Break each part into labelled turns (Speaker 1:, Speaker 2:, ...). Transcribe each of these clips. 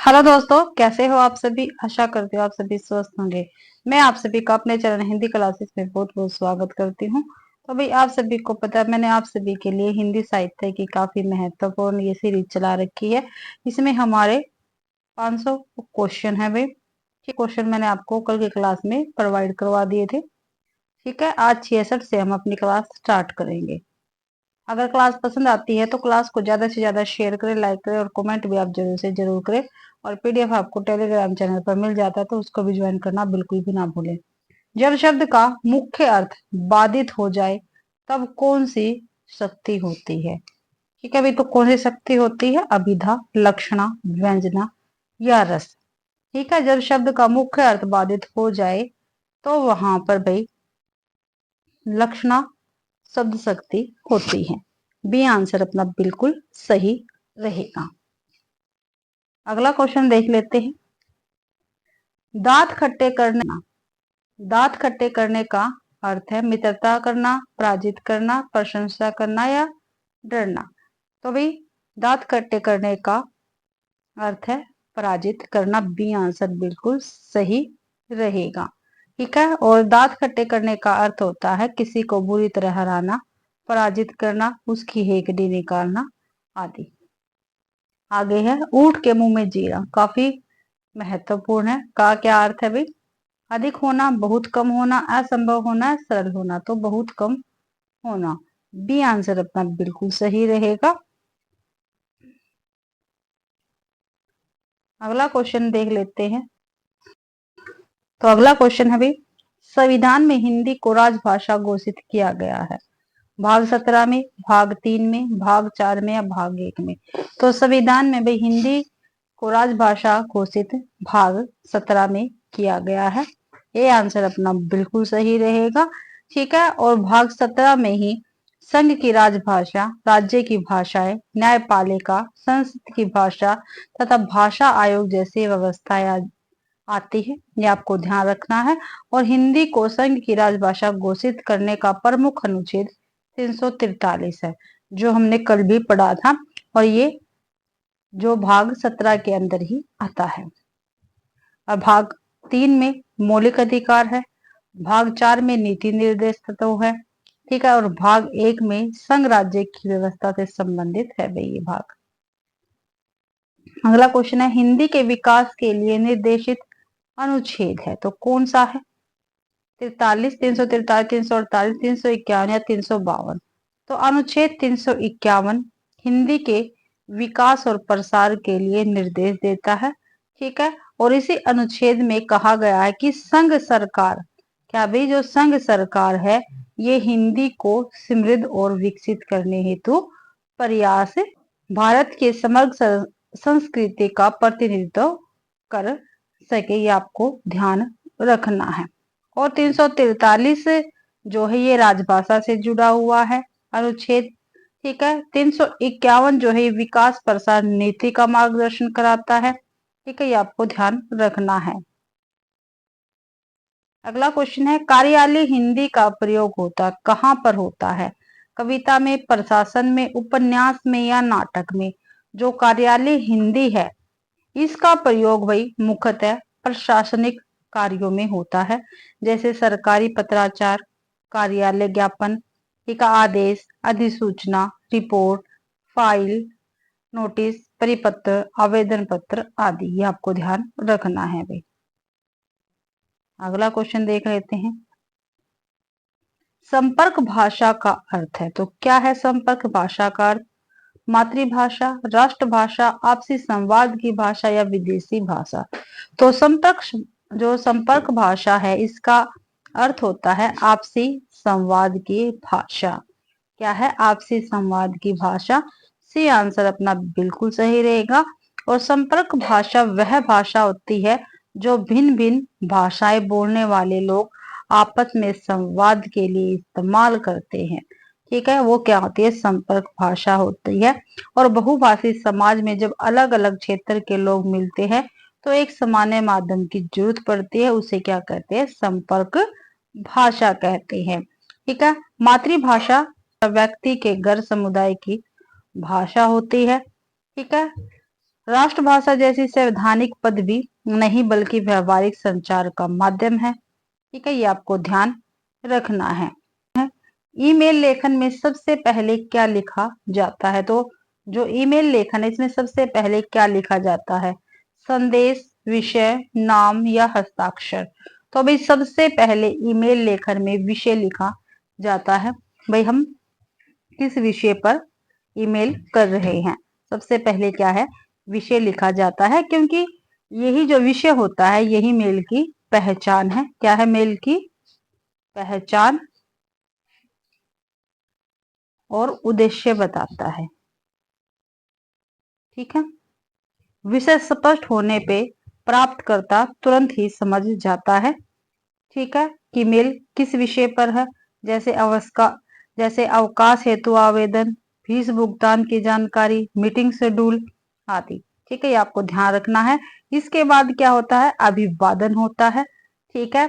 Speaker 1: Hello दोस्तों, कैसे हो आप सभी। आशा करती हूँ आप सभी स्वस्थ होंगे। मैं आप सभी का अपने चैनल हिंदी क्लासेस में बहुत बहुत स्वागत करती हूँ। तो भाई आप सभी को पता है, मैंने आप सभी के लिए हिंदी साहित्य की काफी महत्वपूर्ण ये सीरीज चला रखी है। इसमें हमारे 500 क्वेश्चन है भाई। ये क्वेश्चन मैंने आपको कल की क्लास में प्रोवाइड करवा दिए थे। ठीक है, आज 66 से हम अपनी क्लास स्टार्ट करेंगे। अगर क्लास पसंद आती है तो क्लास को ज्यादा से ज्यादा शेयर करें, लाइक करें और कमेंट भी आप जरूर से जरूर करें। और पीडीएफ आपको टेलीग्राम चैनल पर मिल जाता है तो उसको भी ज्वाइन करना बिल्कुल भी ना भूलें। जब शब्द का मुख्य अर्थ बाधित हो जाए तब कौन सी शक्ति होती है। ठीक है भाई, तो कौन सी शक्ति होती है? अभिधा, लक्षणा, व्यंजना या रस। ठीक है, जब शब्द का मुख्य अर्थ बाधित हो जाए तो वहां पर भाई लक्षणा शब्द शक्ति होती है। बी आंसर अपना बिल्कुल सही रहेगा। अगला क्वेश्चन देख लेते हैं। दांत खट्टे करना। दांत खट्टे करने का अर्थ है मित्रता करना, पराजित करना, प्रशंसा करना या डरना। तो भाई दांत खट्टे करने का अर्थ है पराजित करना। बी आंसर बिल्कुल सही रहेगा। ठीक है, और दांत खट्टे करने का अर्थ होता है किसी को बुरी तरह हराना, पराजित करना, उसकी हेकड़ी निकालना आदि। आगे है ऊंट के मुंह में जीरा। काफी महत्वपूर्ण है। का क्या अर्थ है भाई? अधिक होना, बहुत कम होना, असंभव होना, सरल होना। तो बहुत कम होना। बी आंसर अपना बिल्कुल सही रहेगा। अगला क्वेश्चन देख लेते हैं। तो अगला क्वेश्चन है भाई, संविधान में हिंदी को राजभाषा घोषित किया गया है। भाग 17 में, भाग 3 में, भाग 4 में या भाग 1 में। तो संविधान में भाई हिंदी को राजभाषा घोषित भाग 17 में किया गया है। ये आंसर अपना बिल्कुल सही रहेगा। ठीक है, और भाग 17 में ही संघ की राजभाषा, राज्य की भाषाएं, न्यायपालिका, संसद की भाषा तथा भाषा आयोग जैसी व्यवस्थाएं आती है। ये आपको ध्यान रखना है। और हिंदी को संघ की राजभाषा घोषित करने का प्रमुख अनुच्छेद 343 है, जो हमने कल भी पढ़ा था। और ये जो भाग 17 के अंदर ही आता है। और भाग 3 में मौलिक अधिकार है, भाग 4 में नीति निर्देश तत्व है। ठीक है, और भाग 1 में संघ राज्य की व्यवस्था से संबंधित है भाई ये भाग। अगला क्वेश्चन है, हिंदी के विकास के लिए निर्देशित अनुच्छेद है तो कौन सा है? 43, 343, 348, 351 या 352। तो अनुच्छेद 351 हिंदी के विकास और प्रसार के लिए निर्देश देता है। ठीक है, और इसी अनुच्छेद में कहा गया है कि संघ सरकार, क्या भाई जो संघ सरकार है ये हिंदी को समृद्ध और विकसित करने हेतु प्रयास भारत के समग्र संस्कृति का प्रतिनिधित्व कर सके। ये आपको ध्यान रखना है। और 343 जो है ये राजभाषा से जुड़ा हुआ है अनुच्छेद। ठीक है, 351 जो है विकास प्रसार नीति का मार्गदर्शन कराता है। ठीक है, ये आपको ध्यान रखना है। अगला क्वेश्चन है, कार्यालय हिंदी का प्रयोग होता कहाँ पर होता है? कविता में, प्रशासन में, उपन्यास में या नाटक में। जो कार्यालय हिंदी है इसका प्रयोग भाई मुख्यतः प्रशासनिक कार्यों में होता है, जैसे सरकारी पत्राचार, कार्यालय ज्ञापन, ठीक है, आदेश, अधिसूचना, रिपोर्ट, फाइल, नोटिस, परिपत्र, आवेदन पत्र आदि। ये आपको ध्यान रखना है भाई। अगला क्वेश्चन देख लेते हैं। संपर्क भाषा का अर्थ है तो क्या है? संपर्क भाषा का अर्थ मातृभाषा, राष्ट्रभाषा, आपसी संवाद की भाषा या विदेशी भाषा। तो संपर्क भाषा है इसका अर्थ होता है आपसी संवाद की भाषा। क्या है? आपसी संवाद की भाषा। सी आंसर अपना बिल्कुल सही रहेगा। और संपर्क भाषा वह भाषा होती है जो भिन्न भिन्न भाषाएं बोलने वाले लोग आपस में संवाद के लिए इस्तेमाल करते हैं। ठीक है, वो क्या होती है? संपर्क भाषा होती है। और बहुभाषी समाज में जब अलग अलग क्षेत्र के लोग मिलते हैं तो एक सामान्य माध्यम की जरूरत पड़ती है, उसे क्या कहते हैं? संपर्क भाषा कहते हैं। ठीक है, मातृभाषा व्यक्ति के घर समुदाय की भाषा होती है। ठीक है, राष्ट्रभाषा जैसी संवैधानिक पद भी नहीं बल्कि व्यवहारिक संचार का माध्यम है। ठीक है, ये आपको ध्यान रखना है। ईमेल लेखन में सबसे पहले क्या लिखा जाता है? तो जो ईमेल लेखन है इसमें सबसे पहले क्या लिखा जाता है? संदेश, विषय, नाम या हस्ताक्षर? तो भाई सबसे पहले ईमेल लेखन में विषय लिखा जाता है। भाई हम किस विषय पर ईमेल कर रहे हैं, सबसे पहले क्या है? विषय लिखा जाता है, क्योंकि यही जो विषय होता है यही मेल की पहचान है। क्या है? मेल की पहचान और उद्देश्य बताता है। ठीक है, विषय स्पष्ट होने पे प्राप्तकर्ता तुरंत ही समझ जाता है, ठीक है, कि मेल किस विषय पर है। जैसे अवकाश हेतु आवेदन, फीस भुगतान की जानकारी, मीटिंग शेड्यूल आदि। ठीक है, ये आपको ध्यान रखना है। इसके बाद क्या होता है? अभिवादन होता है। ठीक है,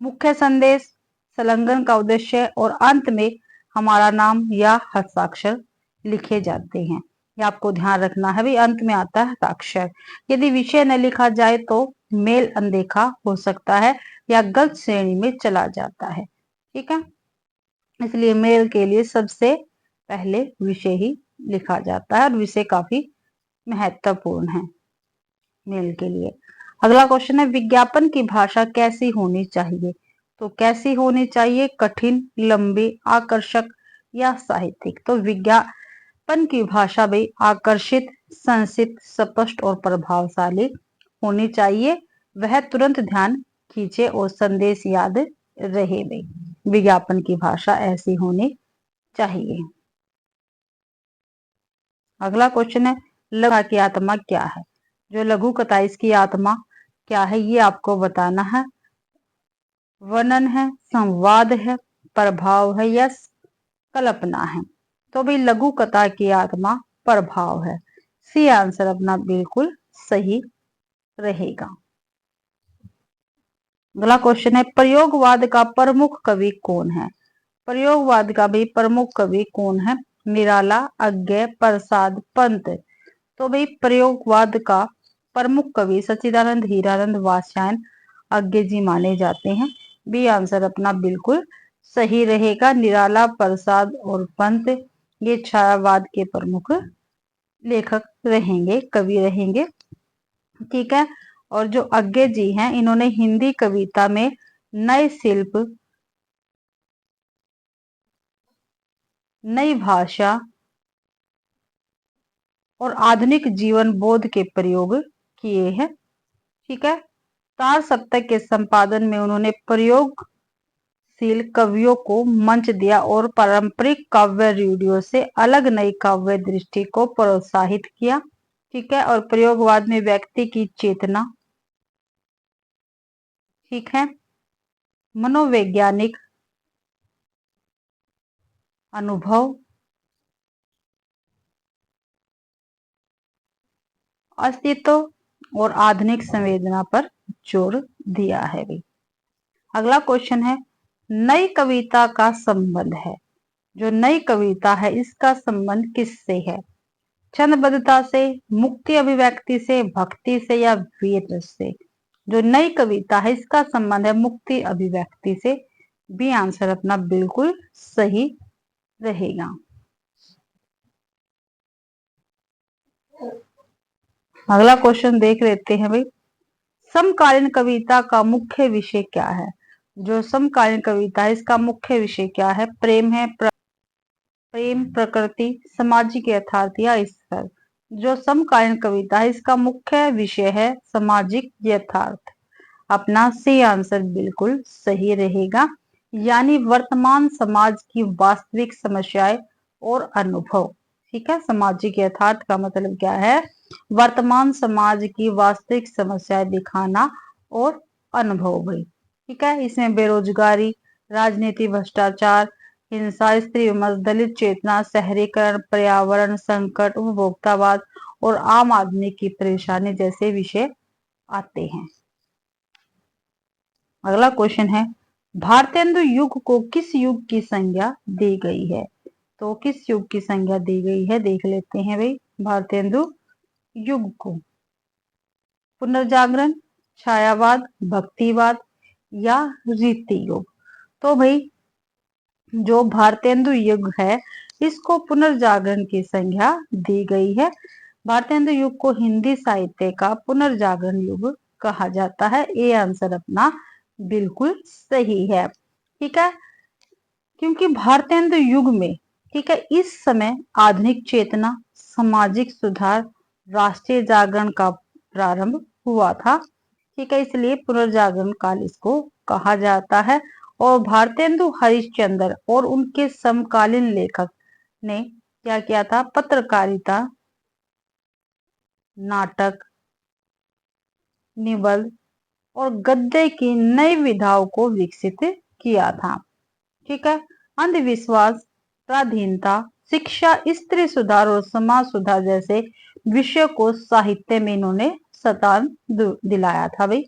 Speaker 1: मुख्य संदेश, संलग्न का उद्देश्य और अंत में हमारा नाम या हस्ताक्षर लिखे जाते हैं। ये आपको ध्यान रखना है। भी अंत में आता है हस्ताक्षर। यदि विषय न लिखा जाए तो मेल अनदेखा हो सकता है या गलत श्रेणी में चला जाता है। ठीक है, इसलिए मेल के लिए सबसे पहले विषय ही लिखा जाता है और विषय काफी महत्वपूर्ण है मेल के लिए। अगला क्वेश्चन है, विज्ञापन की भाषा कैसी होनी चाहिए? तो कैसी होनी चाहिए? कठिन, लंबी, आकर्षक या साहित्यिक? तो विज्ञापन की भाषा भी आकर्षित, संक्षिप्त, स्पष्ट और प्रभावशाली होनी चाहिए। वह तुरंत ध्यान खींचे और संदेश याद रहे। भाई विज्ञापन की भाषा ऐसी होनी चाहिए। अगला क्वेश्चन है, लघु की आत्मा क्या है? जो लघु कथा इसकी आत्मा क्या है ये आपको बताना है। वर्णन है, संवाद है, प्रभाव है या कल्पना है? तो भाई लघु कथा की आत्मा प्रभाव है। सी आंसर अपना बिल्कुल सही रहेगा। अगला क्वेश्चन है, प्रयोगवाद का प्रमुख कवि कौन है? प्रयोगवाद का भी प्रमुख कवि कौन है? निराला, अज्ञे, प्रसाद, पंत? तो भाई प्रयोगवाद का प्रमुख कवि सच्चिदानंद हीरानंद वात्स्यायन अज्ञे जी माने जाते हैं। बी आंसर अपना बिल्कुल सही रहेगा। निराला, प्रसाद और पंत ये छायावाद के प्रमुख लेखक रहेंगे, कवि रहेंगे। ठीक है, और जो अज्ञे जी हैं इन्होंने हिंदी कविता में नए शिल्प, नई भाषा और आधुनिक जीवन बोध के प्रयोग किए हैं। ठीक है, तार सप्तक के संपादन में उन्होंने प्रयोगशील कवियों को मंच दिया और पारंपरिक काव्य रूढ़ियों से अलग नई काव्य दृष्टि को प्रोत्साहित किया। ठीक है, और प्रयोगवाद में व्यक्ति की चेतना, ठीक है, मनोवैज्ञानिक अनुभव, अस्तित्व और आधुनिक संवेदना पर जोर दिया है। भी अगला क्वेश्चन है, नई कविता का संबंध है। जो नई कविता है इसका संबंध किससे है? छंदबद्धता से, मुक्ति अभिव्यक्ति से, भक्ति से या वीर रस से? जो नई कविता है इसका संबंध है मुक्ति अभिव्यक्ति से। बी आंसर अपना बिल्कुल सही रहेगा। अगला क्वेश्चन देख लेते हैं भाई, समकालीन कविता का मुख्य विषय क्या है? जो समकालीन कविता है इसका मुख्य विषय क्या है? प्रेम है, प्रेम, प्रकृति, सामाजिक यथार्थ या ईश्वर? जो समकालीन कविता है इसका मुख्य विषय है सामाजिक यथार्थ। अपना सी आंसर बिल्कुल सही रहेगा, यानी वर्तमान समाज की वास्तविक समस्याएं और अनुभव। ठीक है, सामाजिक यथार्थ का मतलब क्या है? वर्तमान समाज की वास्तविक समस्याएं दिखाना और अनुभव भी। ठीक है, इसमें बेरोजगारी, राजनीति, भ्रष्टाचार, हिंसा, स्त्री विमर्श, दलित चेतना, शहरीकरण, पर्यावरण संकट, उपभोक्तावाद और आम आदमी की परेशानी जैसे विषय आते हैं। अगला क्वेश्चन है, भारतेंदु युग को किस युग की संज्ञा दी गई है? तो किस युग की संज्ञा दी गई है देख लेते हैं भाई। भारतेंदु युग को? पुनर्जागरण, छायावाद, भक्तिवाद या रीति युग? तो भाई जो भारतेंदु युग है इसको पुनर्जागरण की संज्ञा दी गई है। भारतेंदु युग को हिंदी साहित्य का पुनर्जागरण युग कहा जाता है। ये आंसर अपना बिल्कुल सही है। ठीक है, क्योंकि भारतेंदु युग में, ठीक है, इस समय आधुनिक चेतना, सामाजिक सुधार, राष्ट्रीय जागरण का प्रारंभ हुआ था। ठीक है, इसलिए पुनर्जागरण काल इसको कहा जाता है। और भारतेंदु हरिश्चंद्र और उनके समकालीन लेखक ने क्या किया था? पत्रकारिता, नाटक, निबंध और गद्य की नई विधाओं को विकसित किया था। ठीक है, अंधविश्वास, पराधीनता, शिक्षा, स्त्री सुधार और समाज सुधार जैसे विषयों को साहित्य में इन्होंने स्थान दिलाया था भाई।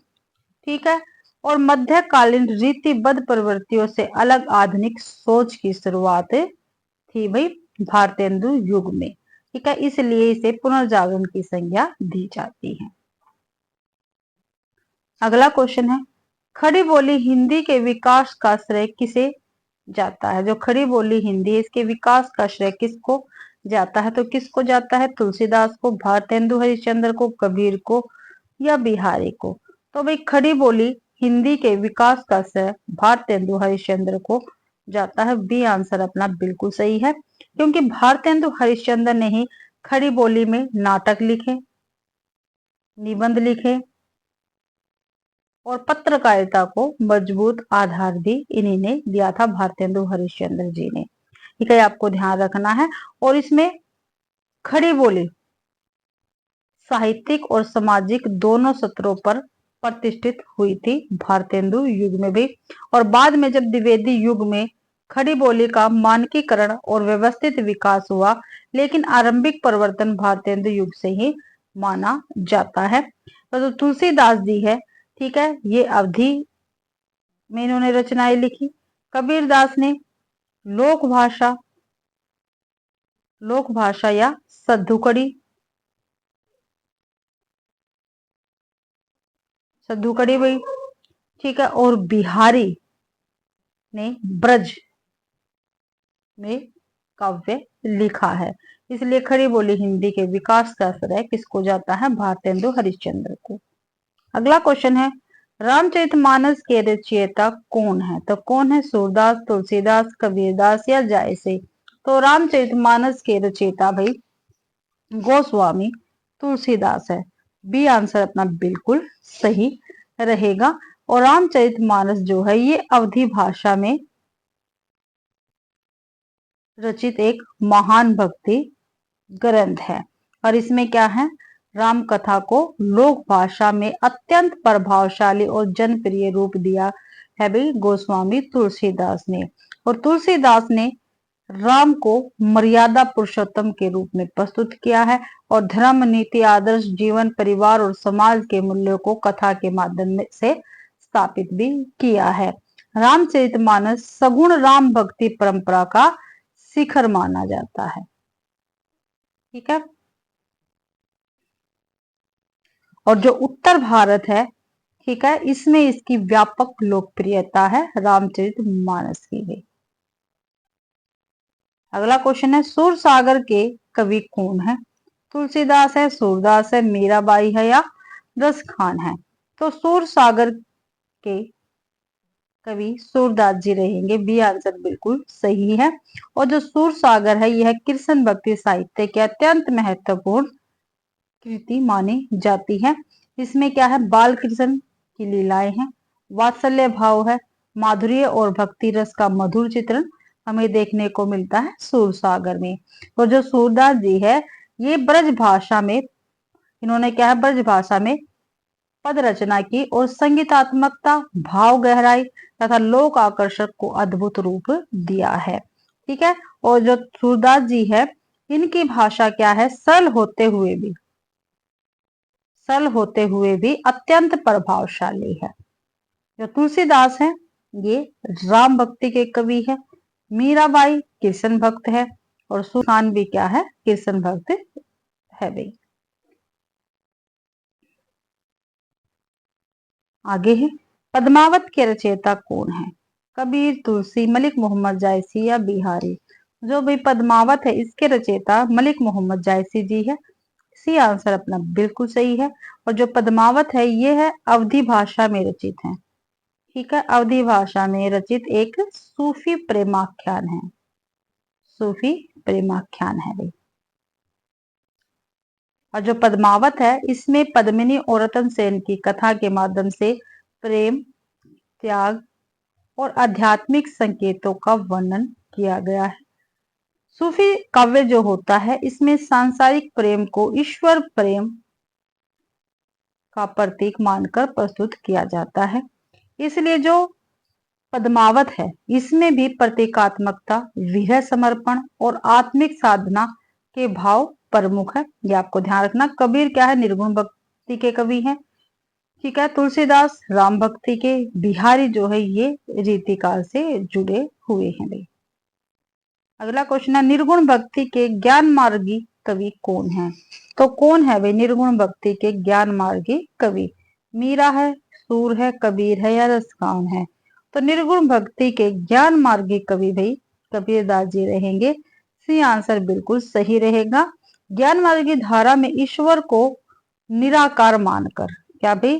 Speaker 1: ठीक है, और मध्यकालीन रीतिबद्ध प्रवृत्तियों से अलग आधुनिक सोच की शुरुआत थी भाई भारतेंदु युग में। ठीक है, इसलिए इसे पुनर्जागरण की संज्ञा दी जाती है। अगला क्वेश्चन है, खड़ी बोली हिंदी के विकास का श्रेय किसे जाता है? जो खड़ी बोली हिंदी है इसके विकास का श्रेय किसको जाता है? तो किसको जाता है? तुलसीदास को, भारतेंदु हरिश्चंद्र को, कबीर को या बिहारी को? तो भाई खड़ी बोली हिंदी के विकास का श्रेय भारतेंदु हरिश्चंद्र को जाता है। बी आंसर अपना बिल्कुल सही है, क्योंकि भारतेंदु हरिश्चंद्र ने ही खड़ी बोली में नाटक लिखे, निबंध लिखे और पत्रकारिता को मजबूत आधार भी इन्हीं ने दिया था, भारतेंदु हरिश्चंद्र जी ने। ठीक है, आपको ध्यान रखना है। और इसमें खड़ी बोली साहित्यिक और सामाजिक दोनों स्तरों पर प्रतिष्ठित हुई थी भारतेंदु युग में भी। और बाद में जब द्विवेदी युग में खड़ी बोली का मानकीकरण और व्यवस्थित विकास हुआ, लेकिन आरंभिक परिवर्तन भारतेंदु युग से ही माना जाता है। तो तुलसीदास जी है, ठीक है, ये अवधि में इन्होंने रचनाएं लिखी। कबीरदास ने लोक भाषा या सद्धुकड़ी भाई, ठीक है, और बिहारी ने ब्रज में काव्य लिखा है। इसलिए खड़ी बोली हिंदी के विकास का श्रेय किसको जाता है? भारतेंदु हरिश्चंद्र को। अगला क्वेश्चन है, रामचरितमानस के रचयिता कौन है? तो कौन है? सूरदास, तुलसीदास, कबीरदास या जायसे? तो रामचरितमानस के रचयिता भाई गोस्वामी तुलसीदास है। बी आंसर अपना बिल्कुल सही रहेगा। और रामचरितमानस जो है ये अवधी भाषा में रचित एक महान भक्ति ग्रंथ है। और इसमें क्या है? राम कथा को लोक भाषा में अत्यंत प्रभावशाली और जनप्रिय रूप दिया है भाई गोस्वामी तुलसीदास ने। और तुलसीदास ने राम को मर्यादा पुरुषोत्तम के रूप में प्रस्तुत किया है और धर्म, नीति, आदर्श, जीवन, परिवार और समाज के मूल्यों को कथा के माध्यम से स्थापित भी किया है। रामचरितमानस सगुण राम भक्ति परंपरा का शिखर माना जाता है। ठीक है, और जो उत्तर भारत है, ठीक है, इसमें इसकी व्यापक लोकप्रियता है रामचरितमानस की भी। अगला क्वेश्चन है, सूरसागर के कवि कौन है? तुलसीदास है, सूरदास है, मीराबाई है या रस खान है? तो सूरसागर के कवि सूरदास जी रहेंगे। बी आंसर बिल्कुल सही है। और जो सूरसागर है यह कृष्ण भक्ति साहित्य के अत्यंत महत्वपूर्ण कृति मानी जाती है। इसमें क्या है? बाल कृष्ण की लीलाएं हैं, वात्सल्य भाव है, माधुर्य और भक्ति रस का मधुर चित्रण हमें देखने को मिलता है सूरसागर में। और जो सूरदास जी है ये ब्रज भाषा में, इन्होंने क्या है? ब्रज भाषा में पद रचना की और संगीतात्मकता, भाव गहराई तथा लोक आकर्षक को अद्भुत रूप दिया है। ठीक है, और जो सूरदास जी है इनकी भाषा क्या है? सरल होते हुए भी अत्यंत प्रभावशाली है। जो तुलसीदास है ये राम भक्ति के कवि है, मीराबाई कृष्ण भक्त है और सुखान भी क्या है? कृष्ण भक्त है भाई। आगे है, पद्मावत के रचयिता कौन है? कबीर, तुलसी, मलिक मोहम्मद जायसी या बिहारी? जो भी पद्मावत है इसके रचयिता मलिक मोहम्मद जायसी जी है। सी आंसर अपना बिल्कुल सही है। और जो पद्मावत है ये है अवधी भाषा में रचित है। ठीक है, अवधी भाषा में रचित एक सूफी प्रेमाख्यान है। सूफी प्रेमाख्यान है भाई। और जो पद्मावत है इसमें पद्मिनी और रतन सेन की कथा के माध्यम से प्रेम, त्याग और आध्यात्मिक संकेतों का वर्णन किया गया है। सूफी काव्य जो होता है इसमें सांसारिक प्रेम को ईश्वर प्रेम का प्रतीक मानकर प्रस्तुत किया जाता है। इसलिए जो पद्मावत है इसमें भी प्रतीकात्मकता, विरह समर्पण और आत्मिक साधना के भाव प्रमुख है। ये आपको ध्यान रखना। कबीर क्या है? निर्गुण भक्ति के कवि हैं। ठीक है, तुलसीदास राम भक्ति के, बिहारी जो है ये रीतिकाल से जुड़े हुए हैं भाई। अगला क्वेश्चन है, निर्गुण भक्ति के ज्ञान मार्गी कवि कौन है? तो कौन है भाई निर्गुण भक्ति के ज्ञान मार्गी कवि? मीरा है, सूर है, कबीर है या रसखान है? तो निर्गुण भक्ति के ज्ञान मार्गी कवि भाई कबीरदास जी रहेंगे। सी आंसर बिल्कुल सही रहेगा। ज्ञान मार्गी धारा में ईश्वर को निराकार मानकर, क्या भाई?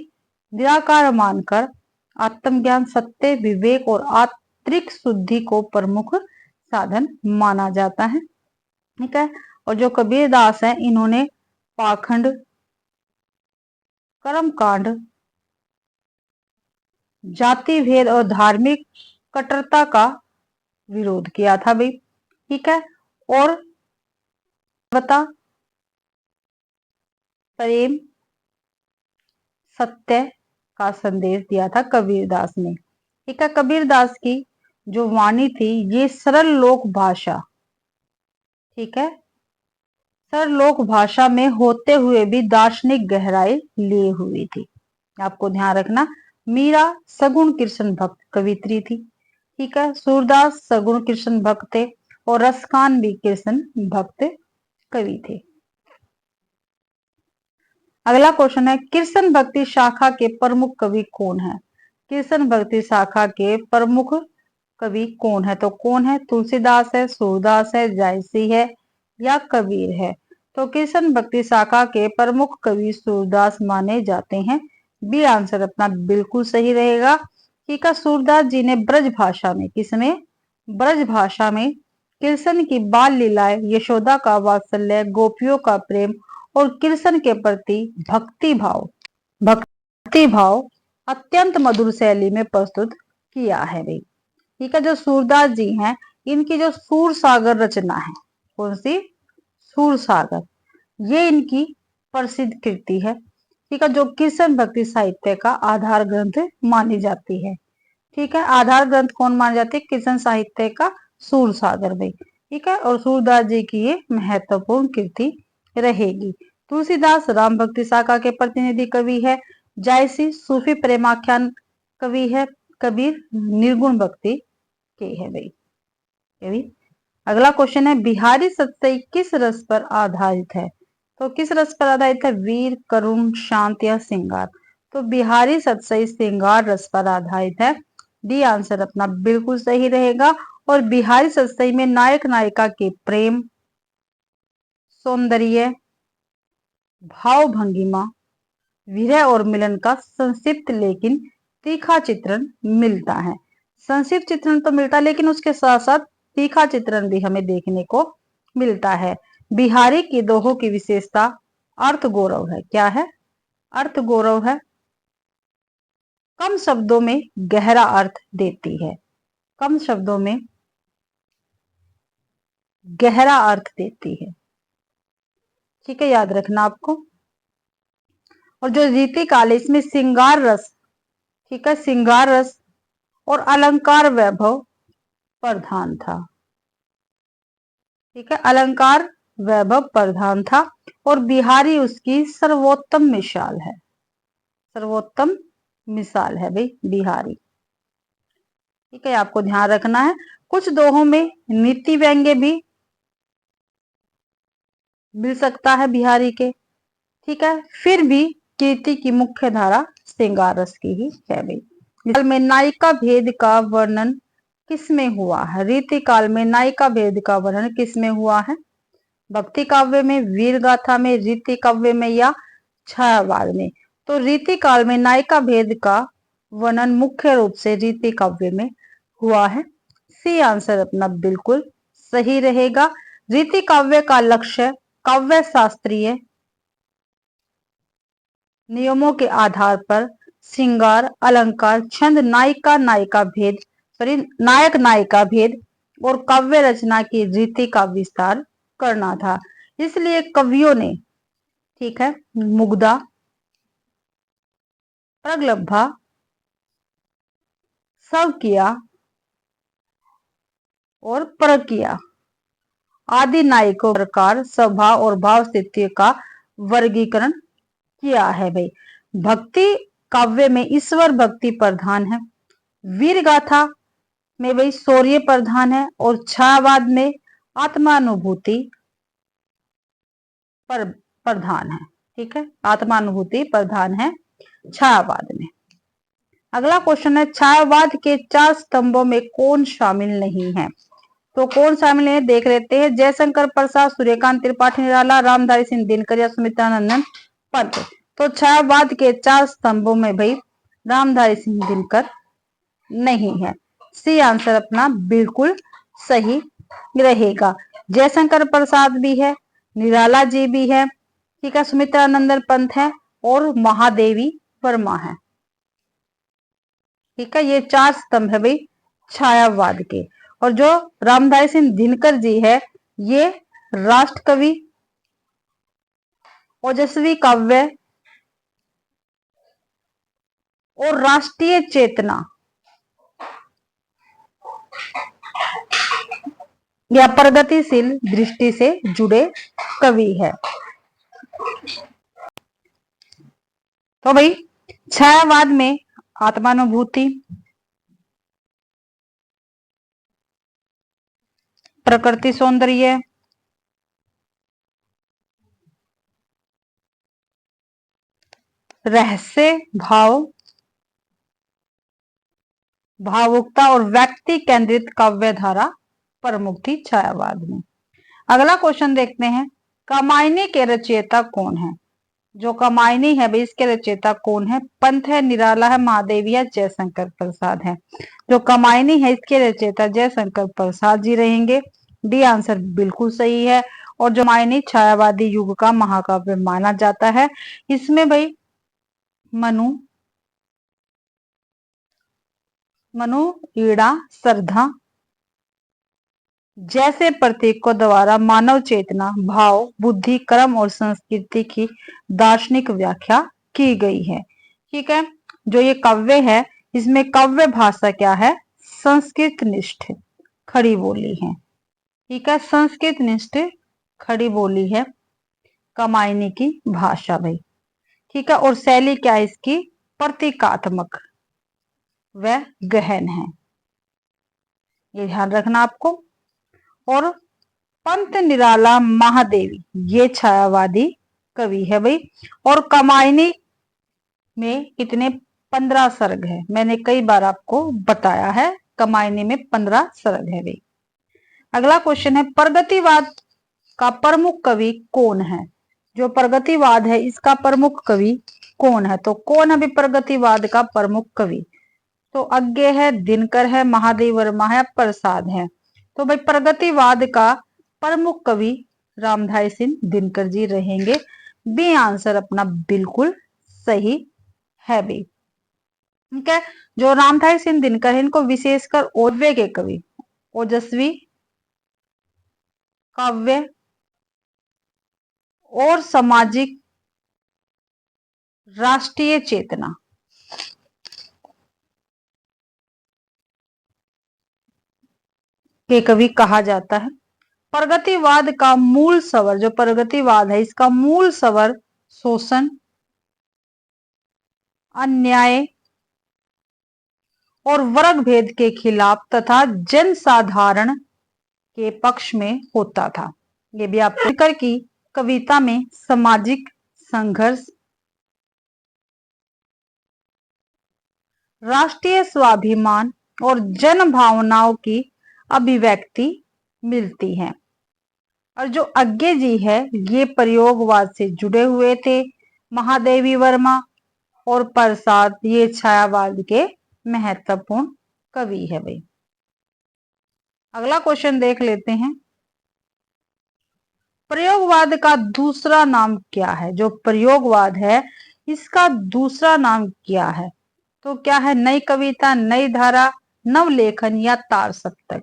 Speaker 1: निराकार मानकर आत्मज्ञान, सत्य, विवेक और आंतरिक शुद्धि को प्रमुख साधन माना जाता है। ठीक है, और जो कबीरदास है इन्होंने पाखंड, कर्मकांड, जाति भेद और धार्मिक कट्टरता का विरोध किया था भाई। ठीक है, और बता प्रेम, सत्य का संदेश दिया था कबीरदास ने। ठीक है, कबीरदास की जो वाणी थी ये सरल लोक भाषा, ठीक है, सरल लोक भाषा में होते हुए भी दार्शनिक गहराई लिए हुई थी। आपको ध्यान रखना। मीरा सगुण कृष्ण भक्त कवित्री थी। ठीक है, सूरदास सगुण कृष्ण भक्त थे और रसखान भी कृष्ण भक्त कवि थे। अगला क्वेश्चन है, कृष्ण भक्ति शाखा के प्रमुख कवि कौन है? कृष्ण भक्ति शाखा के प्रमुख कवि कौन है? तो कौन है? तुलसीदास है, सूरदास है, जायसी है या कबीर है? तो कृष्ण भक्ति शाखा के प्रमुख कवि सूरदास माने जाते हैं। बी आंसर अपना बिल्कुल सही रहेगा। ठीक है, सूरदास जी ने ब्रज भाषा में, किसमें? ब्रज भाषा में कृष्ण की बाल लीलाएं, यशोदा का वात्सल्य, गोपियों का प्रेम और कृष्ण के प्रति भक्ति भाव अत्यंत मधुर शैली में प्रस्तुत किया है भाई। ठीक है, जो सूरदास जी हैं इनकी जो सूर सागर रचना है, कौन सी? सूर सागर, ये इनकी प्रसिद्ध कृति है। ठीक है, जो कृष्ण भक्ति साहित्य का आधार ग्रंथ मानी जाती है। ठीक है, आधार ग्रंथ कौन मानी जाती है? कृष्ण साहित्य का सूर सागर भाई। ठीक है, और सूरदास जी की ये महत्वपूर्ण कृति रहेगी। तुलसीदास राम भक्ति शाखा के प्रतिनिधि कवि है। जायसी सूफी प्रेमाख्यान कवि है। कबीर निर्गुण भक्ति के है भाई कवि। अगला क्वेश्चन है, बिहारी सत्सई किस रस पर आधारित है? तो किस रस पर आधारित है? वीर, करुण, शांत या श्रृंगार? तो बिहारी सत्सई श्रृंगार रस पर आधारित है। डी आंसर अपना बिल्कुल सही रहेगा। और बिहारी सत्सई में नायक नायिका के प्रेम, सौंदर्य, भाव भंगिमा, विरह और मिलन का संक्षिप्त लेकिन तीखा चित्रण मिलता है। संक्षिप्त चित्रण तो मिलता है लेकिन उसके साथ साथ तीखा चित्रण भी हमें देखने को मिलता है। बिहारी की दोहों की विशेषता अर्थ गौरव है। क्या है? अर्थ गौरव है। कम शब्दों में गहरा अर्थ देती है। कम शब्दों में गहरा अर्थ देती है। ठीक है, याद रखना आपको। और जो रीति काल है इसमें श्रृंगार रस, ठीक है, श्रृंगार रस और अलंकार वैभव प्रधान था। ठीक है, अलंकार वैभव प्रधान था और बिहारी उसकी सर्वोत्तम मिसाल है। सर्वोत्तम मिसाल है भाई बिहारी। ठीक है, आपको ध्यान रखना है। कुछ दोहों में नीति व्यंग्य भी मिल सकता है बिहारी के। ठीक है, फिर भी संस्कृति की मुख्य धारा श्रृंगार रस की ही है भाई। काल में नायिका भेद का वर्णन किसमें हुआ है? रीति काल में नायिका भेद का वर्णन किसमें हुआ है? भक्ति काव्य में, वीर गाथा में, रीति काव्य में या छायावाद में? तो रीति काल में नायिका भेद का वर्णन मुख्य रूप से रीति काव्य में हुआ है। सी आंसर अपना बिल्कुल सही रहेगा। रीति काव्य का लक्ष्य काव्य शास्त्रीय नियमों के आधार पर श्रृंगार, अलंकार, छंद, नायिका भेद, सॉरी नायक नायिका भेद और काव्य रचना की रीति का विस्तार करना था। इसलिए कवियों ने, ठीक है, मुग्धा, प्रगल्भा, स्वकीया और परकीया आदि नायकों प्रकार, स्वभाव और भाव स्थितियों का वर्गीकरण किया है भाई। भक्ति काव्य में ईश्वर भक्ति प्रधान है, वीर गाथा में भाई शौर्य प्रधान है और छायावाद में आत्मानुभूति प्रधान है। ठीक है, आत्मानुभूति प्रधान है छायावाद में। अगला क्वेश्चन है, छायावाद के 4 स्तंभों में कौन शामिल नहीं है? तो कौन शामिल है देख लेते हैं। जयशंकर प्रसाद, सूर्यकांत त्रिपाठी निराला, रामधारी सिंह दिनकर या सुमित्रानंदन पंत। तो छायावाद के 4 स्तंभों में भाई रामधारी सिंह दिनकर नहीं है। सी आंसर अपना बिल्कुल सही रहेगा। जयशंकर प्रसाद भी है, निराला जी भी है, ठीक है, सुमित्रानंदन पंत है और महादेवी वर्मा है। ठीक है, ये 4 स्तंभ है भाई छायावाद के। और जो रामधारी सिंह दिनकर जी है, ये राष्ट्र कवि, ओजस्वी काव्य और राष्ट्रीय चेतना या प्रगतिशील दृष्टि से जुड़े कवि है। तो भाई छायावाद में आत्मानुभूति, प्रकृति सौंदर्य, रहस्य भाव, भावुकता और व्यक्ति केंद्रित काव्य धारा प्रमुख थी छायावाद में। अगला क्वेश्चन देखते हैं, कामायनी के रचयिता कौन है? जो कामायनी है भाई इसके रचयिता कौन है? पंत है, निराला है, महादेवी या जयशंकर प्रसाद है। जो कामायनी है इसके रचयिता जयशंकर प्रसाद जी रहेंगे। डी आंसर बिल्कुल सही है। और जो कामायनी छायावादी युग का महाकाव्य माना जाता है। इसमें भाई मनु, ईड़ा, श्रद्धा जैसे प्रतीकों द्वारा मानव चेतना, भाव, बुद्धि, कर्म और संस्कृति की दार्शनिक व्याख्या की गई है। ठीक है, जो ये काव्य है इसमें काव्य भाषा क्या है? संस्कृत निष्ठ खड़ी बोली है। ठीक है, संस्कृत निष्ठ खड़ी बोली है कामायनी की भाषा भाई। ठीक है, और शैली क्या है इसकी? प्रतीकात्मक व गहन है, ये ध्यान रखना आपको। और पंत, निराला, महादेवी ये छायावादी कवि है भाई। और कामायनी में कितने? 15 सर्ग है। मैंने कई बार आपको बताया है कामायनी में 15 सर्ग है भाई। अगला क्वेश्चन है, प्रगतिवाद का प्रमुख कवि कौन है? जो प्रगतिवाद है इसका प्रमुख कवि कौन है? तो कौन है प्रगतिवाद का प्रमुख कवि? तो अज्ञे है, दिनकर है, महादेव वर्मा है, प्रसाद है। तो भाई प्रगतिवाद का प्रमुख कवि रामधारी सिंह दिनकर जी रहेंगे। बी आंसर अपना बिल्कुल सही है भी। ठीक है, जो रामधारी सिंह दिनकर है इनको विशेषकर ओजवे के कवि, ओजस्वी काव्य और सामाजिक राष्ट्रीय चेतना के कवि कहा जाता है। प्रगतिवाद का मूल स्वर, जो प्रगतिवाद है इसका मूल स्वर शोषण, अन्याय और वर्ग भेद के खिलाफ तथा जनसाधारण के पक्ष में होता था। ये भी आप दिनकर की कविता में सामाजिक संघर्ष, राष्ट्रीय स्वाभिमान और जन भावनाओं की अभिव्यक्ति मिलती है। और जो अज्ञे जी है ये प्रयोगवाद से जुड़े हुए थे। महादेवी वर्मा और प्रसाद ये छायावाद के महत्वपूर्ण कवि है भाई। अगला क्वेश्चन देख लेते हैं। प्रयोगवाद का दूसरा नाम क्या है? जो प्रयोगवाद है इसका दूसरा नाम क्या है? तो क्या है? नई कविता, नई धारा, नवलेखन या तार सप्तक?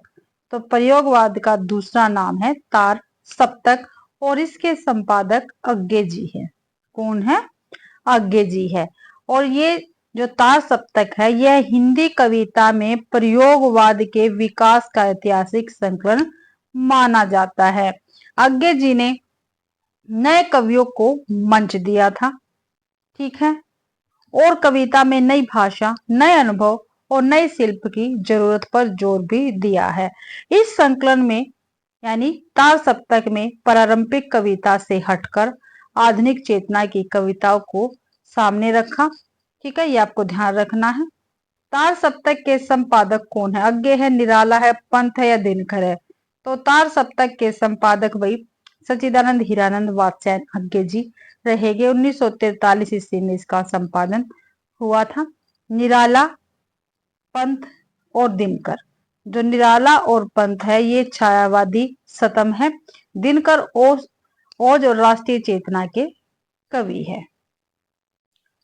Speaker 1: तो प्रयोगवाद का दूसरा नाम है तार सप्तक और इसके संपादक अज्ञे जी है। कौन है? अज्ञे जी है। और ये जो तार सप्तक है यह हिंदी कविता में प्रयोगवाद के विकास का ऐतिहासिक संकलन माना जाता है। अज्ञे जी ने नए कवियों को मंच दिया था, ठीक है, और कविता में नई भाषा, नए अनुभव और नए शिल्प की जरूरत पर जोर भी दिया है। इस संकलन में यानी तार सप्तक में पारंपरिक कविता से हटकर आधुनिक चेतना की कविताओं को सामने रखा, ठीक है, ये आपको ध्यान रखना है। तार सप्तक के संपादक कौन है? अज्ञे है, निराला है, पंत है या दिनकर है? तो तार सप्तक के संपादक भाई सच्चिदानंद हीरानंद वात्स्यायन अज्ञे जी रहेंगे। 1943 ईस्वी में इसका संपादन हुआ था। निराला, पंत और दिनकर। जो निराला और पंत है ये छायावादी सतम है। दिनकर और जो राष्ट्रीय चेतना के कवि है।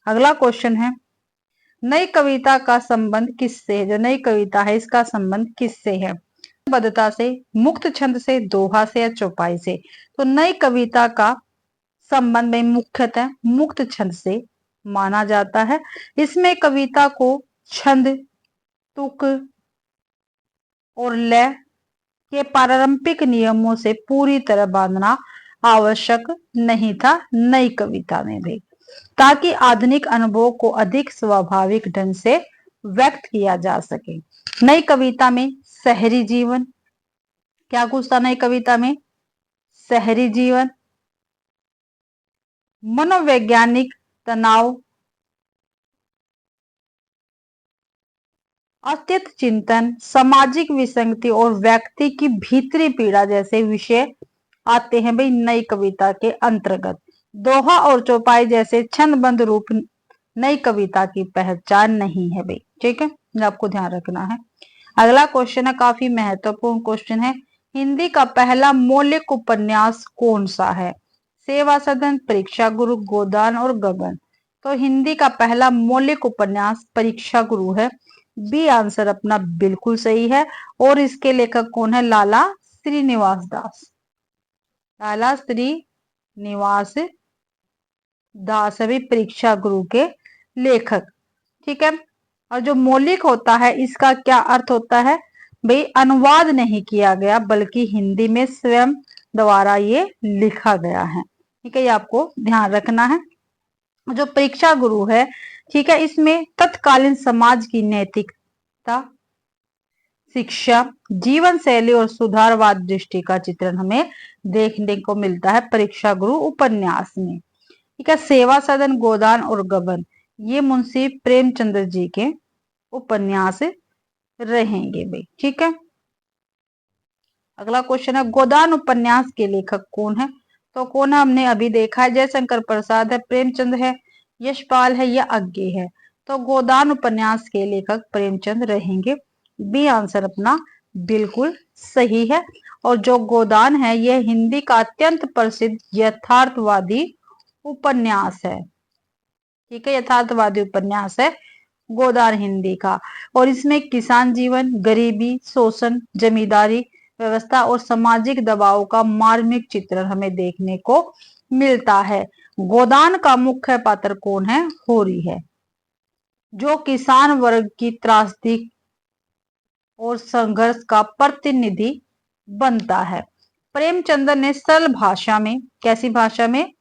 Speaker 1: अगला क्वेश्चन है, नई कविता का संबंध किससे है? जो नई कविता है इसका संबंध किससे है? बद्धता से, मुक्त छंद से, दोहा से या चौपाई से? तो नई कविता का संबंध में मुख्यतः मुक्त छंद से माना जाता है। इसमें कविता को छंद, तुक और लय के पारंपरिक नियमों से पूरी तरह बांधना आवश्यक नहीं था नई कविता में भी, ताकि आधुनिक अनुभव को अधिक स्वाभाविक ढंग से व्यक्त किया जा सके। नई कविता में शहरी जीवन, क्या कुछ था नई कविता में? शहरी जीवन, मनोवैज्ञानिक तनाव, अस्तित्व चिंतन, सामाजिक विसंगति और व्यक्ति की भीतरी पीड़ा जैसे विषय आते हैं भाई नई कविता के अंतर्गत। दोहा और चौपाई जैसे छंदबद्ध रूप नई कविता की पहचान नहीं है भाई, ठीक है, आपको ध्यान रखना है। अगला क्वेश्चन है, काफी महत्वपूर्ण क्वेश्चन है। हिंदी का पहला मौलिक उपन्यास कौन सा है? सेवा सदन, परीक्षा गुरु, गोदान और गगन? तो हिंदी का पहला मौलिक उपन्यास परीक्षा गुरु है। बी आंसर अपना बिल्कुल सही है। और इसके लेखक कौन है? लाला श्रीनिवास दास। लाला श्रीनिवास दास है परीक्षा गुरु के लेखक, ठीक है। और जो मौलिक होता है इसका क्या अर्थ होता है भाई? अनुवाद नहीं किया गया बल्कि हिंदी में स्वयं द्वारा ये लिखा गया है, ठीक है, ये आपको ध्यान रखना है। जो परीक्षा गुरु है, ठीक है, इसमें तत्कालीन समाज की नैतिकता, शिक्षा, जीवन शैली और सुधारवाद दृष्टि का चित्रण हमें देखने को मिलता है परीक्षा गुरु उपन्यास में, ठीक है। सेवा सदन, गोदान और गबन ये मुंशी प्रेमचंद्र जी के उपन्यास रहेंगे भाई, ठीक है। अगला क्वेश्चन है, गोदान उपन्यास के लेखक कौन है? तो कौन है? हमने अभी देखा है, जयशंकर प्रसाद है, प्रेमचंद है, यशपाल है या अज्ञे है? तो गोदान उपन्यास के लेखक प्रेमचंद रहेंगे। बी आंसर अपना बिल्कुल सही है। और जो गोदान है यह हिंदी का अत्यंत प्रसिद्ध यथार्थवादी उपन्यास है, ठीक है, यथार्थवादी उपन्यास है गोदान हिंदी का। और इसमें किसान जीवन, गरीबी, शोषण, जमींदारी व्यवस्था और सामाजिक दबाव का मार्मिक चित्रण हमें देखने को मिलता है। गोदान का मुख्य पात्र कौन है? होरी है, जो किसान वर्ग की त्रासदी और संघर्ष का प्रतिनिधि बनता है। प्रेमचंद ने सरल भाषा में, कैसी भाषा में?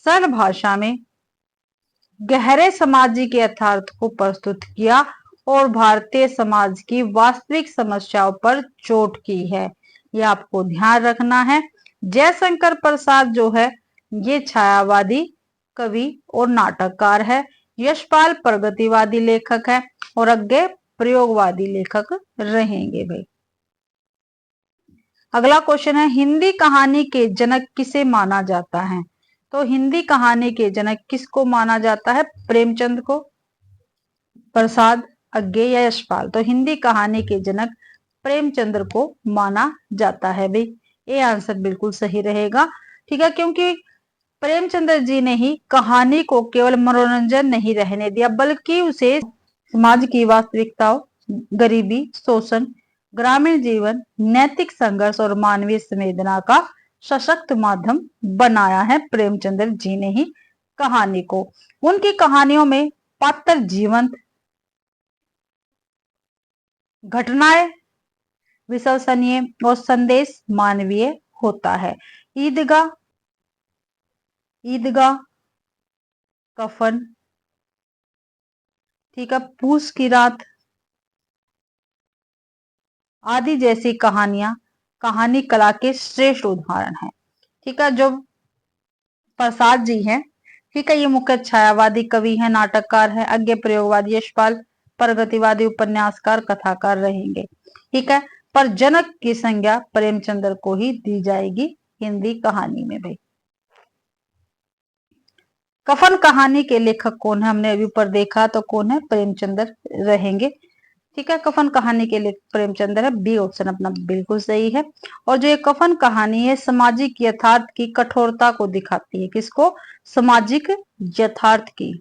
Speaker 1: सरल भाषा में गहरे सामाजिक यथार्थ को प्रस्तुत किया और भारतीय समाज की वास्तविक समस्याओं पर चोट की है, यह आपको ध्यान रखना है। जयशंकर प्रसाद जो है ये छायावादी कवि और नाटककार है। यशपाल प्रगतिवादी लेखक है और अज्ञे प्रयोगवादी लेखक रहेंगे भाई। अगला क्वेश्चन है, हिंदी कहानी के जनक किसे माना जाता है? तो हिंदी कहानी के जनक किसको माना जाता है? प्रेमचंद को, प्रसाद, अज्ञे या यशपाल? तो हिंदी कहानी के जनक प्रेमचंद्र को माना जाता है भाई। ये आंसर बिल्कुल सही रहेगा। ठीक है, क्योंकि प्रेमचंद्र जी ने ही कहानी को केवल मनोरंजन नहीं रहने दिया, बल्कि उसे समाज की वास्तविकताओं, गरीबी, शोषण, ग्रामीण जीवन, नैतिक संघर्ष और मानवीय संवेदना का सशक्त माध्यम बनाया है। प्रेमचंद्र जी ने ही कहानी को, उनकी कहानियों में पात्र जीवंत, घटनाएं विश्वसनीय और संदेश मानवीय होता है। ईदगाह, ईदगाह, कफन, ठीक है, पूस की रात आदि जैसी कहानियां कहानी कला के श्रेष्ठ उदाहरण हैं। ठीक है, जो प्रसाद जी हैं, ठीक है, ये मुख्य छायावादी कवि हैं, नाटककार हैं। अज्ञे प्रयोगवादी यशपाल प्रगतिवादी उपन्यासकार, कथाकार रहेंगे। ठीक है, पर जनक की संज्ञा प्रेमचंद्र को ही दी जाएगी हिंदी कहानी में भाई। कफन कहानी के लेखक कौन है? हमने अभी ऊपर देखा, तो कौन है? प्रेमचंद्र रहेंगे। ठीक है, कफन कहानी के लेखक प्रेमचंद्र है। बी ऑप्शन अपना बिल्कुल सही है। और जो ये कफन कहानी है, सामाजिक यथार्थ की कठोरता को दिखाती है। किसको? सामाजिक यथार्थ की,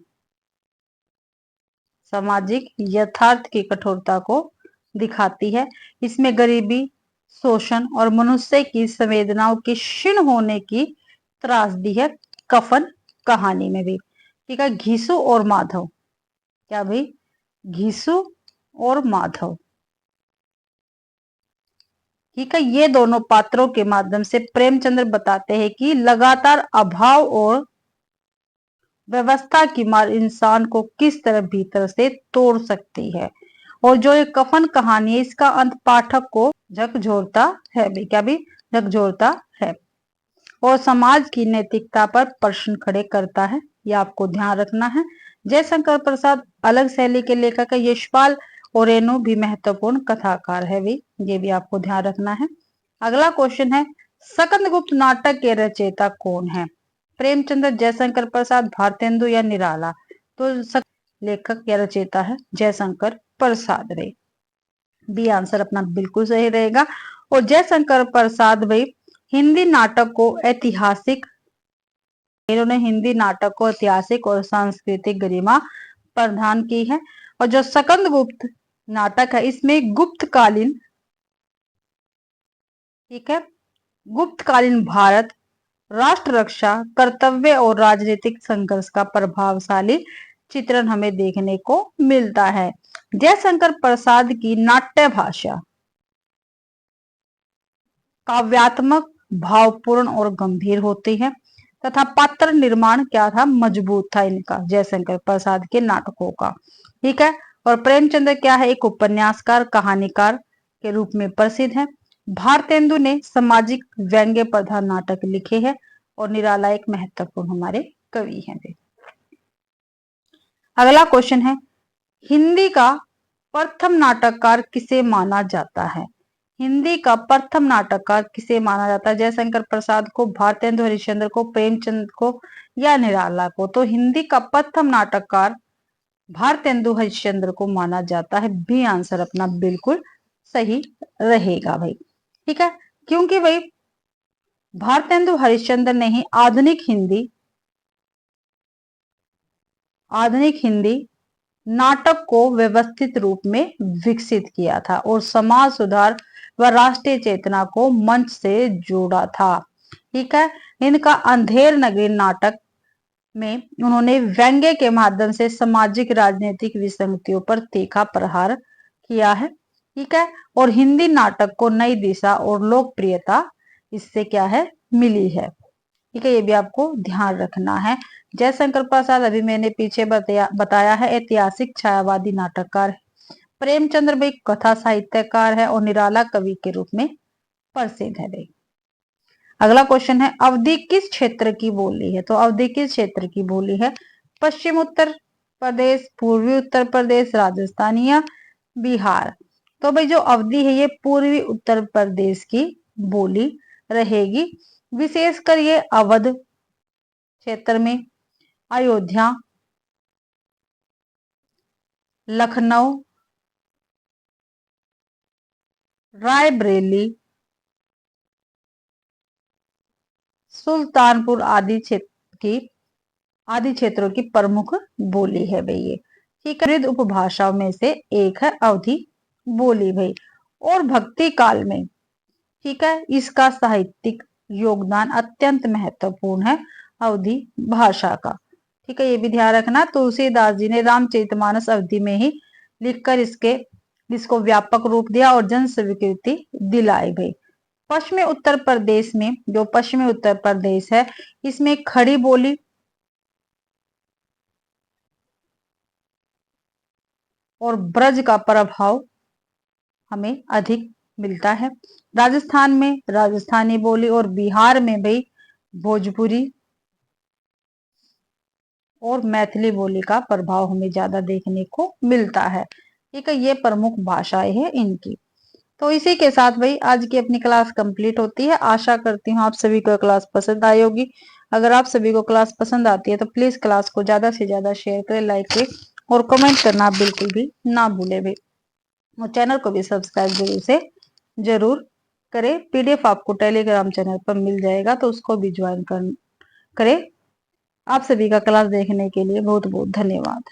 Speaker 1: सामाजिक यथार्थ की कठोरता को दिखाती है। इसमें गरीबी, शोषण और मनुष्य की संवेदनाओं के क्षीण होने की त्रासदी है कफन कहानी में भी। ठीक है, घीसू और माधव, क्या भाई? घीसू और माधव, ठीक है, ये दोनों पात्रों के माध्यम से प्रेमचंद्र बताते हैं कि लगातार अभाव और व्यवस्था की मार इंसान को किस तरह भीतर से तोड़ सकती है। और जो ये कफन कहानी है, इसका अंत पाठक को झकझोरता है भी, क्या भी? झकझोरता है और समाज की नैतिकता पर प्रश्न खड़े करता है। ये आपको ध्यान रखना है। जयशंकर प्रसाद अलग शैली के लेखक है। यशपाल और रेणु भी महत्वपूर्ण कथाकार है भी, ये भी आपको ध्यान रखना है। अगला क्वेश्चन है, सकंदगुप्त नाटक के रचयिता कौन है? प्रेमचंद्र, जयशंकर प्रसाद, भारतेंदु या निराला? तो लेखक या रचयिता है जयशंकर प्रसाद रे। बी आंसर अपना बिल्कुल सही रहेगा। और जयशंकर प्रसाद भाई हिंदी नाटक को ऐतिहासिक, इन्होंने हिंदी नाटक को ऐतिहासिक और सांस्कृतिक गरिमा प्रदान की है। और जो सकंदगुप्त नाटक है, इसमें गुप्तकालीन, ठीक है, गुप्तकालीन भारत, राष्ट्र रक्षा, कर्तव्य और राजनीतिक संघर्ष का प्रभावशाली चित्रण हमें देखने को मिलता है। जयशंकर प्रसाद की नाट्य भाषा काव्यात्मक, भावपूर्ण और गंभीर होती है तथा पात्र निर्माण क्या था? मजबूत था इनका, जयशंकर प्रसाद के नाटकों का। ठीक है, और प्रेमचंद्र क्या है? एक उपन्यासकार, कहानीकार के रूप में प्रसिद्ध है। भारतेंदु ने सामाजिक व्यंग्य प्रधान नाटक लिखे हैं और निराला एक महत्वपूर्ण हमारे कवि हैं। अगला क्वेश्चन है, हिंदी का प्रथम नाटककार किसे माना जाता है? हिंदी का प्रथम नाटककार किसे माना जाता है? जयशंकर प्रसाद को, भारतेंदु हरिश्चंद्र को, प्रेमचंद को या निराला को? तो हिंदी का प्रथम नाटककार भारतेंदु हरिश्चंद्र को माना जाता है। बी आंसर अपना बिल्कुल सही रहेगा भाई। ठीक है, क्योंकि भाई भारतेंदु हरिश्चंद्र ने ही आधुनिक हिंदी नाटक को व्यवस्थित रूप में विकसित किया था और समाज सुधार व राष्ट्रीय चेतना को मंच से जोड़ा था। ठीक है, इनका अंधेर नगरी नाटक में उन्होंने व्यंग्य के माध्यम से सामाजिक राजनीतिक विसंगतियों पर तीखा प्रहार किया है। ठीक है, और हिंदी नाटक को नई दिशा और लोकप्रियता इससे क्या है? मिली है। ठीक है, ये भी आपको ध्यान रखना है। जयशंकर प्रसाद अभी मैंने पीछे बताया है ऐतिहासिक छायावादी नाटककार है। प्रेमचंद्र भाई कथा साहित्यकार है और निराला कवि के रूप में प्रसिद्ध है भाई। अगला क्वेश्चन है, अवधि किस क्षेत्र की बोली है? तो अवधि किस क्षेत्र की बोली है? पश्चिम उत्तर, प्रदेश, पूर्वी उत्तर प्रदेश, राजस्थान या बिहार। तो भाई जो अवधि है ये पूर्वी उत्तर प्रदेश की बोली रहेगी। विशेषकर ये अवध क्षेत्र में, अयोध्या, लखनऊ, रायबरेली, सुल्तानपुर आदि क्षेत्रों की प्रमुख बोली है भाई ये। ठीक है, उपभाषाओं में से एक है अवधी बोली भाई। और भक्ति काल में, ठीक है, इसका साहित्यिक योगदान अत्यंत महत्वपूर्ण है अवधी भाषा का। ठीक है, ये भी ध्यान रखना। तुलसीदास जी ने रामचरितमानस अवधी में ही लिखकर इसको व्यापक रूप दिया और जन स्वीकृति दिलाई भाई। पश्चिमी उत्तर प्रदेश में, जो पश्चिमी उत्तर प्रदेश है, इसमें खड़ी बोली और ब्रज का प्रभाव हमें अधिक मिलता है। राजस्थान में राजस्थानी बोली और बिहार में भाई भोजपुरी और मैथिली बोली का प्रभाव हमें ज्यादा देखने को मिलता है। ठीक है, ये प्रमुख भाषाएं हैं इनकी। तो इसी के साथ भाई आज की अपनी क्लास कंप्लीट होती है। आशा करती हूँ आप सभी को क्लास पसंद आई होगी। अगर आप सभी को क्लास पसंद आती है तो प्लीज क्लास को ज्यादा से ज्यादा शेयर करें, लाइक करें और कमेंट करना बिल्कुल भी ना भूले भाई। और चैनल को भी सब्सक्राइब जरूर करें। पीडीएफ आपको टेलीग्राम चैनल पर मिल जाएगा, तो उसको भी ज्वाइन करें। आप सभी का क्लास देखने के लिए बहुत बहुत धन्यवाद।